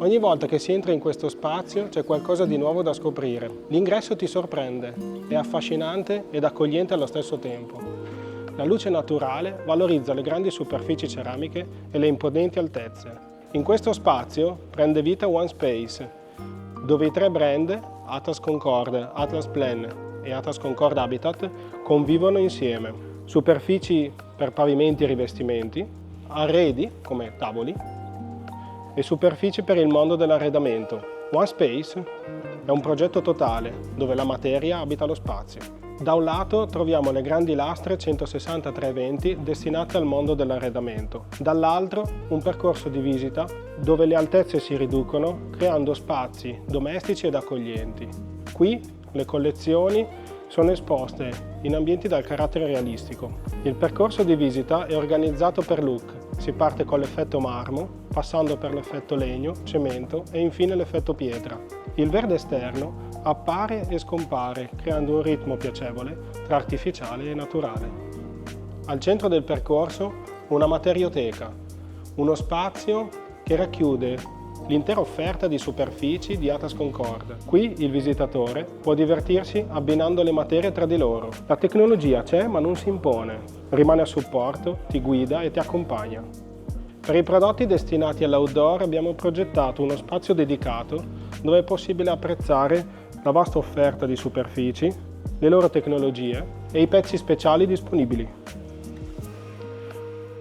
Ogni volta che si entra in questo spazio c'è qualcosa di nuovo da scoprire. L'ingresso ti sorprende, è affascinante ed accogliente allo stesso tempo. La luce naturale valorizza le grandi superfici ceramiche e le imponenti altezze. In questo spazio prende vita One Space, dove i tre brand, Atlas Concord, Atlas Plan e Atlas Concord Habitat, convivono insieme. Superfici per pavimenti e rivestimenti, arredi come tavoli, e superfici per il mondo dell'arredamento. One Space è un progetto totale, dove la materia abita lo spazio. Da un lato troviamo le grandi lastre 16320 destinate al mondo dell'arredamento, dall'altro un percorso di visita dove le altezze si riducono creando spazi domestici ed accoglienti. Qui le collezioni sono esposte in ambienti dal carattere realistico. Il percorso di visita è organizzato per look. Si parte con l'effetto marmo, passando per l'effetto legno, cemento e infine l'effetto pietra. Il verde esterno appare e scompare, creando un ritmo piacevole tra artificiale e naturale. Al centro del percorso una materioteca, uno spazio che racchiude l'intera offerta di superfici di Atlas Concord. Qui il visitatore può divertirsi abbinando le materie tra di loro. La tecnologia c'è ma non si impone, rimane a supporto, ti guida e ti accompagna. Per i prodotti destinati all'outdoor abbiamo progettato uno spazio dedicato dove è possibile apprezzare la vasta offerta di superfici, le loro tecnologie e i pezzi speciali disponibili.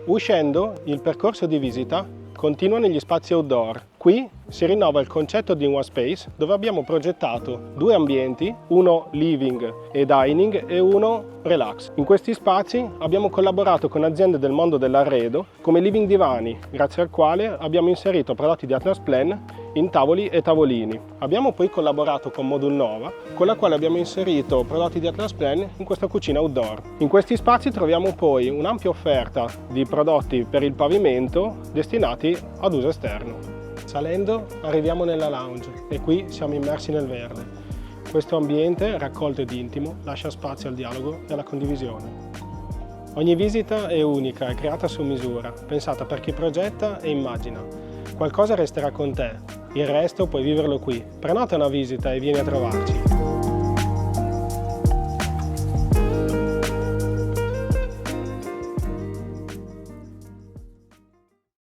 Uscendo, il percorso di visita continua negli spazi outdoor. Qui si rinnova il concetto di One Space, dove abbiamo progettato due ambienti, uno living e dining e uno relax. In questi spazi abbiamo collaborato con aziende del mondo dell'arredo come Living Divani, grazie al quale abbiamo inserito prodotti di Atlas Plan in tavoli e tavolini. Abbiamo poi collaborato con Modul Nova, con la quale abbiamo inserito prodotti di Atlas Plan in questa cucina outdoor. In questi spazi troviamo poi un'ampia offerta di prodotti per il pavimento destinati ad uso esterno. Salendo arriviamo nella lounge e qui siamo immersi nel verde. Questo ambiente, raccolto ed intimo, lascia spazio al dialogo e alla condivisione. Ogni visita è unica, è creata su misura, pensata per chi progetta e immagina. Qualcosa resterà con te, il resto puoi viverlo qui. Prenota una visita e vieni a trovarci.